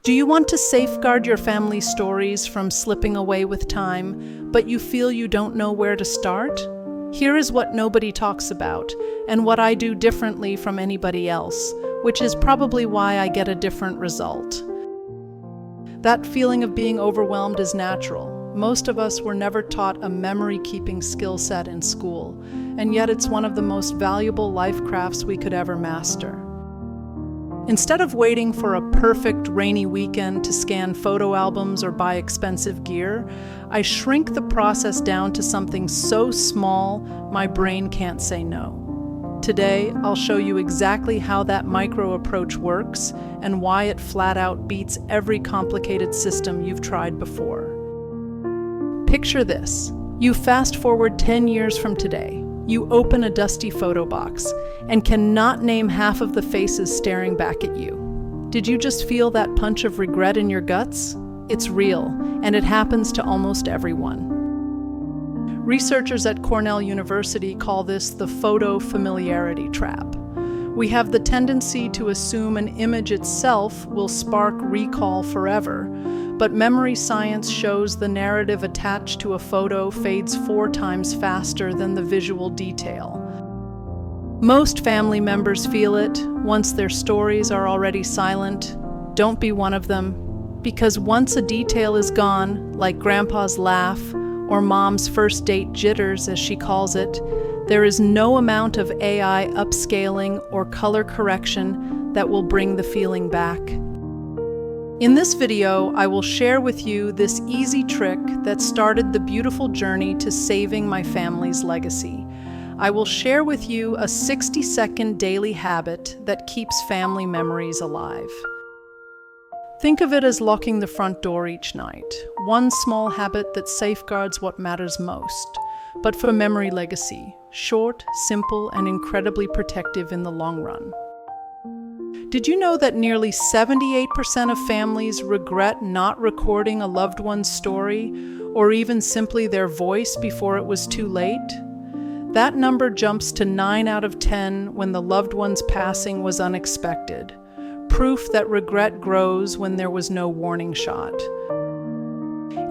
Do you want to safeguard your family stories from slipping away with time, but you feel you don't know where to start? Here is what nobody talks about, and what I do differently from anybody else, which is probably why I get a different result. That feeling of being overwhelmed is natural. Most of us were never taught a memory-keeping skill set in school, and yet it's one of the most valuable life crafts we could ever master. Instead of waiting for a perfect rainy weekend to scan photo albums or buy expensive gear, I shrink the process down to something so small my brain can't say no. Today, I'll show you exactly how that micro approach works and why it flat out beats every complicated system you've tried before. Picture this. You fast forward 10 years from today. You open a dusty photo box and cannot name half of the faces staring back at you. Did you just feel that punch of regret in your guts? It's real, and it happens to almost everyone. Researchers at Cornell University call this the photo familiarity trap. We have the tendency to assume an image itself will spark recall forever, but memory science shows the narrative attached to a photo fades 4 times faster than the visual detail. Most family members feel it once their stories are already silent. Don't be one of them, because once a detail is gone, like Grandpa's laugh or Mom's first date jitters, as she calls it, there is no amount of AI upscaling or color correction that will bring the feeling back. In this video, I will share with you this easy trick that started the beautiful journey to saving my family's legacy. I will share with you a 60-second daily habit that keeps family memories alive. Think of it as locking the front door each night, one small habit that safeguards what matters most, but for memory legacy, short, simple, and incredibly protective in the long run. Did you know that nearly 78% of families regret not recording a loved one's story, or even simply their voice before it was too late? That number jumps to 9 out of 10 when the loved one's passing was unexpected. Proof that regret grows when there was no warning shot.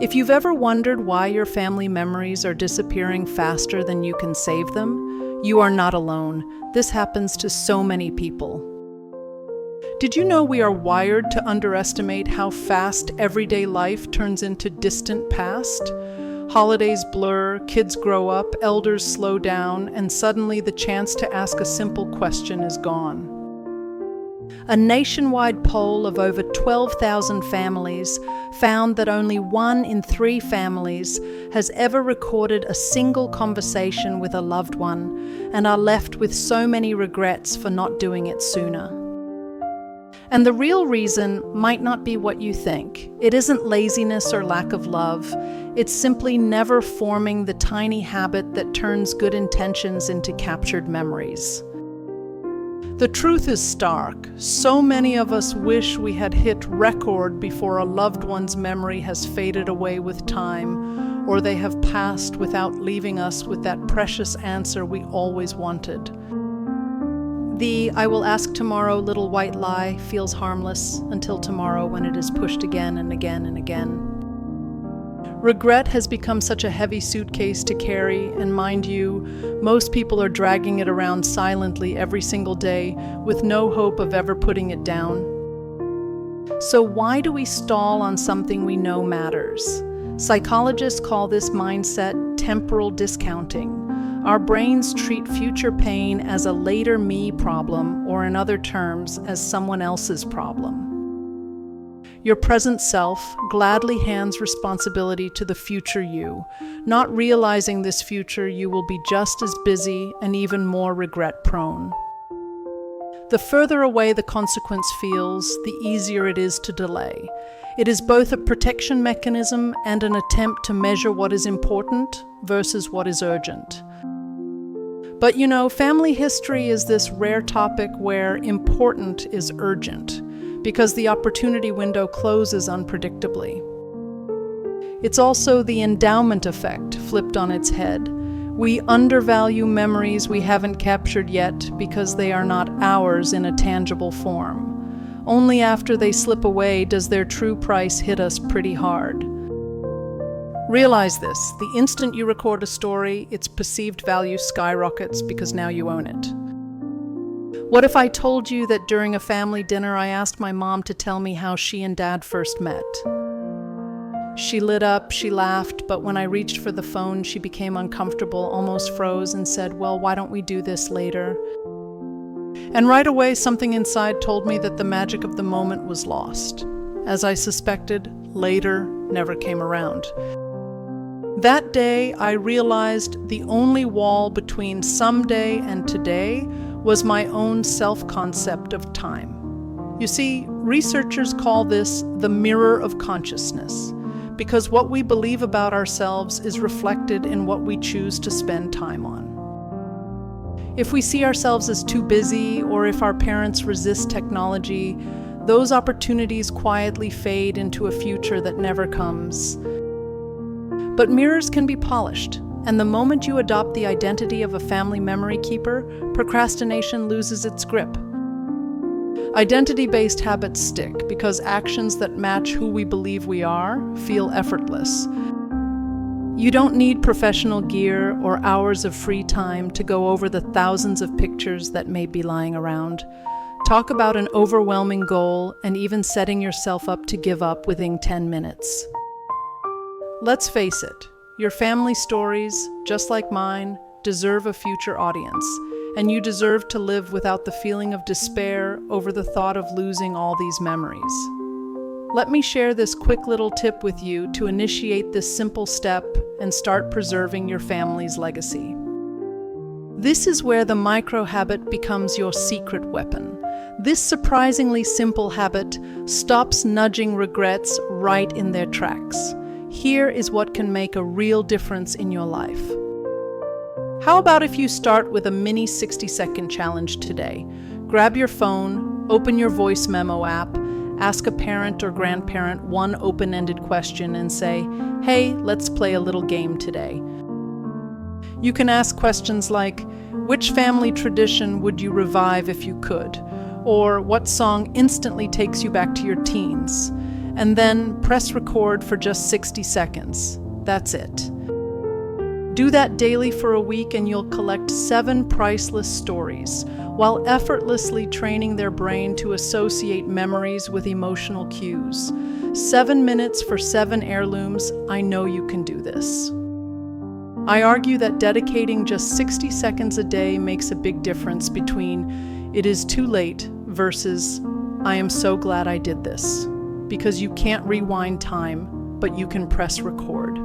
If you've ever wondered why your family memories are disappearing faster than you can save them, you are not alone. This happens to so many people. Did you know we are wired to underestimate how fast everyday life turns into distant past? Holidays blur, kids grow up, elders slow down, and suddenly the chance to ask a simple question is gone. A nationwide poll of over 12,000 families found that only 1 in 3 families has ever recorded a single conversation with a loved one and are left with so many regrets for not doing it sooner. And the real reason might not be what you think. It isn't laziness or lack of love. It's simply never forming the tiny habit that turns good intentions into captured memories. The truth is stark. So many of us wish we had hit record before a loved one's memory has faded away with time, or they have passed without leaving us with that precious answer we always wanted. The "I will ask tomorrow" little white lie feels harmless until tomorrow, when it is pushed again and again and again. Regret has become such a heavy suitcase to carry, and mind you, most people are dragging it around silently every single day with no hope of ever putting it down. So why do we stall on something we know matters? Psychologists call this mindset temporal discounting. Our brains treat future pain as a later me problem, or in other terms, as someone else's problem. Your present self gladly hands responsibility to the future you, not realizing this future you will be just as busy and even more regret-prone. The further away the consequence feels, the easier it is to delay. It is both a protection mechanism and an attempt to measure what is important versus what is urgent. But you know, family history is this rare topic where important is urgent, because the opportunity window closes unpredictably. It's also the endowment effect flipped on its head. We undervalue memories we haven't captured yet because they are not ours in a tangible form. Only after they slip away does their true price hit us pretty hard. Realize this: the instant you record a story, its perceived value skyrockets because now you own it. What if I told you that during a family dinner I asked my mom to tell me how she and Dad first met? She lit up, she laughed, but when I reached for the phone, she became uncomfortable, almost froze, and said, "Well, why don't we do this later?" And right away, something inside told me that the magic of the moment was lost. As I suspected, later never came around. That day, I realized the only wall between someday and today was my own self-concept of time. You see, researchers call this the mirror of consciousness, because what we believe about ourselves is reflected in what we choose to spend time on. If we see ourselves as too busy, or if our parents resist technology, those opportunities quietly fade into a future that never comes. But mirrors can be polished, and the moment you adopt the identity of a family memory keeper, procrastination loses its grip. Identity-based habits stick because actions that match who we believe we are feel effortless. You don't need professional gear or hours of free time to go over the thousands of pictures that may be lying around. Talk about an overwhelming goal and even setting yourself up to give up within 10 minutes. Let's face it, your family stories, just like mine, deserve a future audience, and you deserve to live without the feeling of despair over the thought of losing all these memories. Let me share this quick little tip with you to initiate this simple step and start preserving your family's legacy. This is where the micro-habit becomes your secret weapon. This surprisingly simple habit stops nudging regrets right in their tracks. Here is what can make a real difference in your life. How about if you start with a mini 60-second challenge today? Grab your phone, open your voice memo app, ask a parent or grandparent one open-ended question and say, "Hey, let's play a little game today." You can ask questions like, "Which family tradition would you revive if you could?" Or, "What song instantly takes you back to your teens?" And then press record for just 60 seconds. That's it. Do that daily for a week and you'll collect 7 priceless stories, while effortlessly training their brain to associate memories with emotional cues. 7 minutes for 7 heirlooms. I know you can do this. I argue that dedicating just 60 seconds a day makes a big difference between "it is too late" versus "I am so glad I did this." Because you can't rewind time, but you can press record.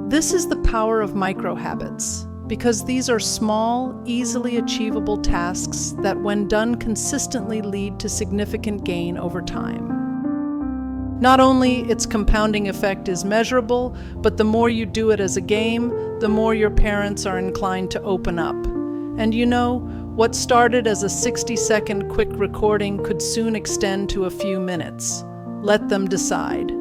This is the power of micro-habits, because these are small, easily achievable tasks that when done consistently lead to significant gain over time. Not only its compounding effect is measurable, but the more you do it as a game, the more your parents are inclined to open up. And you know, what started as a 60-second quick recording could soon extend to a few minutes. Let them decide.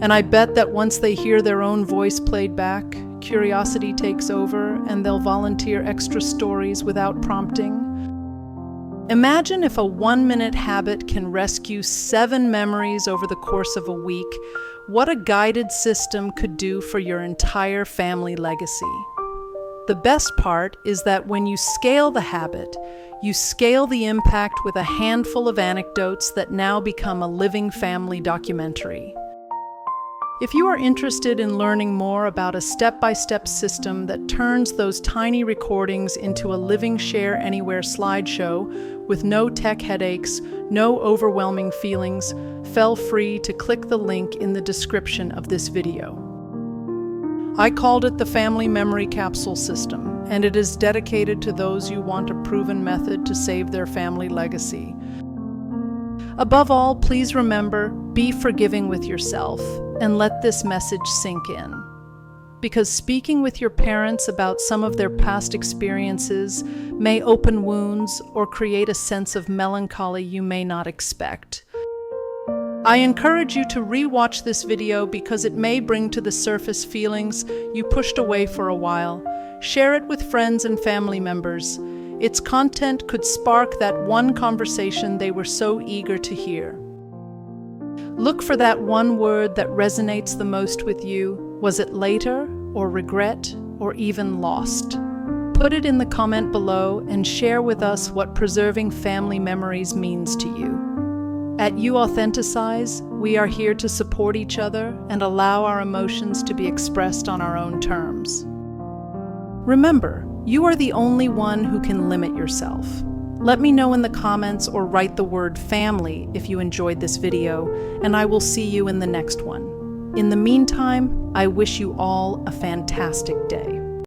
And I bet that once they hear their own voice played back, curiosity takes over and they'll volunteer extra stories without prompting. Imagine if a 1-minute habit can rescue 7 memories over the course of a week. What a guided system could do for your entire family legacy. The best part is that when you scale the habit, you scale the impact with a handful of anecdotes that now become a living family documentary. If you are interested in learning more about a step-by-step system that turns those tiny recordings into a living Share Anywhere slideshow with no tech headaches, no overwhelming feelings, feel free to click the link in the description of this video. I called it the Family Memory Capsule System, and it is dedicated to those who want a proven method to save their family legacy. Above all, please remember, be forgiving with yourself and let this message sink in. Because speaking with your parents about some of their past experiences may open wounds or create a sense of melancholy you may not expect. I encourage you to re-watch this video because it may bring to the surface feelings you pushed away for a while. Share it with friends and family members. Its content could spark that one conversation they were so eager to hear. Look for that one word that resonates the most with you. Was it later, or regret, or even lost? Put it in the comment below and share with us what preserving family memories means to you. At You Authenticize, we are here to support each other and allow our emotions to be expressed on our own terms. Remember, you are the only one who can limit yourself. Let me know in the comments or write the word family if you enjoyed this video, and I will see you in the next one. In the meantime, I wish you all a fantastic day.